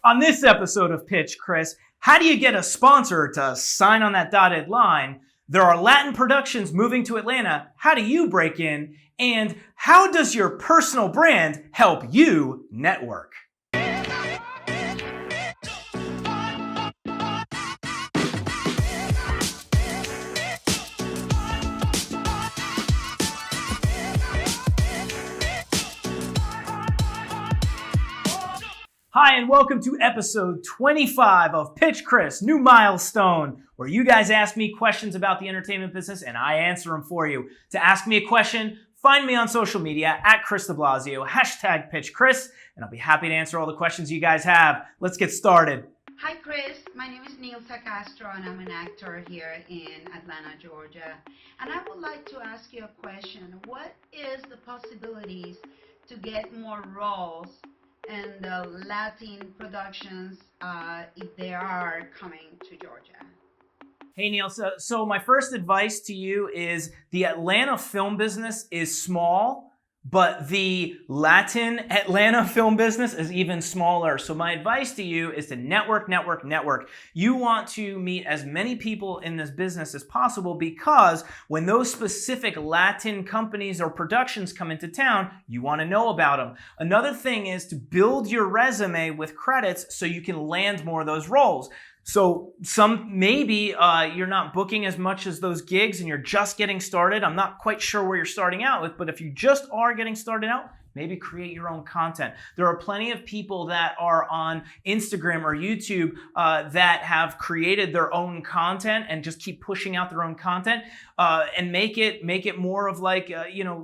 On this episode of Pitch Chris, how do you get a sponsor to sign on that dotted line? There are Latin productions moving to Atlanta. How do you break in? And how does your personal brand help you network? Hi, and welcome to episode 25 of Pitch Chris, New Milestone, where you guys ask me questions about the entertainment business and I answer them for you. To ask me a question, find me on social media at Chris DeBlasio, hashtag Pitch Chris, and I'll be happy to answer all the questions you guys have. Let's get started. Hi Chris, my name is Nilsa Castro and I'm an actor here in Atlanta, Georgia. And I would like to ask you a question. What is the possibilities to get more roles and the Latin productions if they are coming to Georgia? Hey Neil, so my first advice to you is the Atlanta film business is small, but the Latin Atlanta film business is even smaller. So my advice to you is to network. You want to meet as many people in this business as possible because when those specific Latin companies or productions come into town, you want to know about them. Another thing is to build your resume with credits so you can land more of those roles. So maybe you're not booking as much as those gigs and you're just getting started. I'm not quite sure where you're starting out with, but if you just are getting started out, maybe create your own content. There are plenty of people that are on Instagram or YouTube that have created their own content and just keep pushing out their own content and make it more of like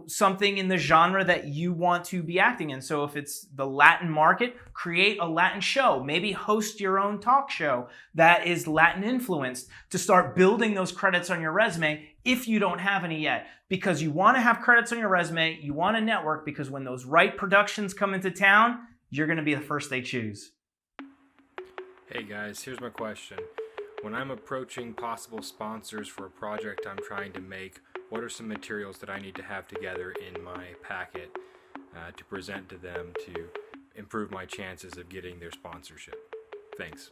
something in the genre that you want to be acting in. So if it's the Latin market, create a Latin show. Maybe host your own talk show that is Latin influenced to start building those credits on your resume if you don't have any yet. Because you want to have credits on your resume, you want to network, because when those right productions come into town, you're going to be the first they choose. Hey guys, here's my question. When I'm approaching possible sponsors for a project I'm trying to make, what are some materials that I need to have together in my packet to present to them to improve my chances of getting their sponsorship? Thanks.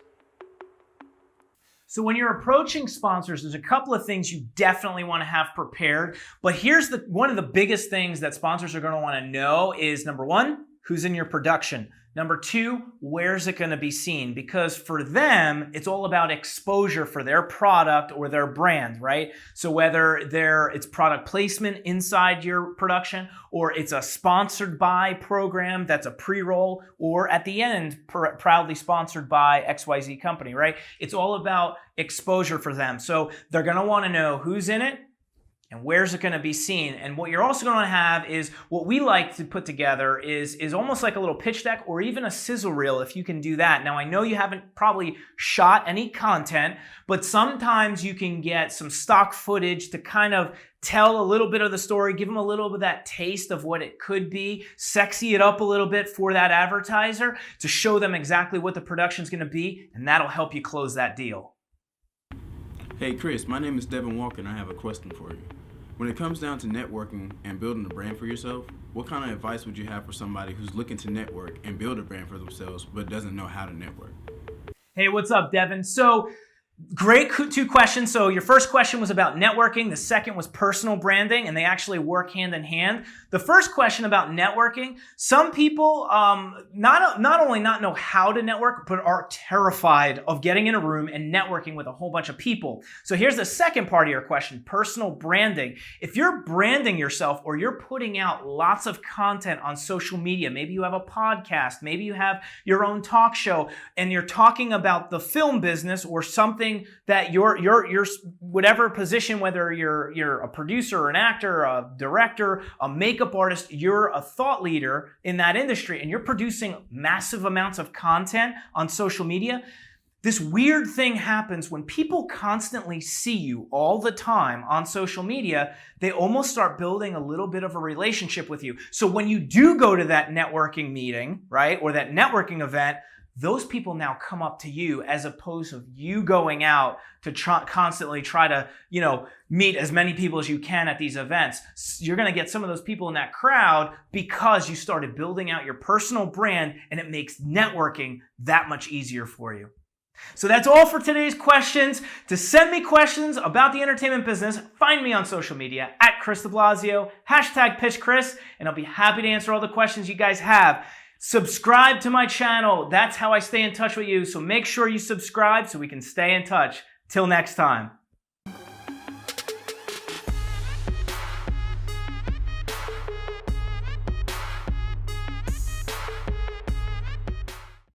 So when you're approaching sponsors, there's a couple of things you definitely want to have prepared. But here's one of the biggest things that sponsors are going to want to know is, number one, who's in your production? Number two, where's it going to be seen? Because for them, it's all about exposure for their product or their brand, right? So whether it's product placement inside your production, or it's a sponsored by program that's a pre-roll, or at the end, proudly sponsored by XYZ company, right? It's all about exposure for them. So they're going to want to know who's in it, and where's it going to be seen? And what you're also going to have is what we like to put together is almost like a little pitch deck or even a sizzle reel if you can do that. Now, I know you haven't probably shot any content, but sometimes you can get some stock footage to kind of tell a little bit of the story, give them a little bit of that taste of what it could be, sexy it up a little bit for that advertiser to show them exactly what the production's going to be, and that'll help you close that deal. Hey Chris, my name is Devin Walker and I have a question for you. When it comes down to networking and building a brand for yourself, what kind of advice would you have for somebody who's looking to network and build a brand for themselves but doesn't know how to network? Hey, what's up, Devin? So great two questions. So your first question was about networking. The second was personal branding, and they actually work hand in hand. The first question about networking, some people not only not know how to network, but are terrified of getting in a room and networking with a whole bunch of people. So here's the second part of your question, personal branding. If you're branding yourself or you're putting out lots of content on social media, maybe you have a podcast, maybe you have your own talk show, and you're talking about the film business or something that your whatever position, whether you're a producer or an actor, a director, a makeup artist, you're a thought leader in that industry and you're producing massive amounts of content on social media, this weird thing happens when people constantly see you all the time on social media. They almost start building a little bit of a relationship with you. So when you do go to that networking meeting, right, or that networking event, those people now come up to you as opposed to you going out to constantly try to, meet as many people as you can at these events. You're going to get some of those people in that crowd because you started building out your personal brand, and it makes networking that much easier for you. So that's all for today's questions. To send me questions about the entertainment business, find me on social media at Chris DeBlasio, #PitchChris, and I'll be happy to answer all the questions you guys have. Subscribe to my channel. That's how I stay in touch with you. So make sure you subscribe so we can stay in touch. Till next time.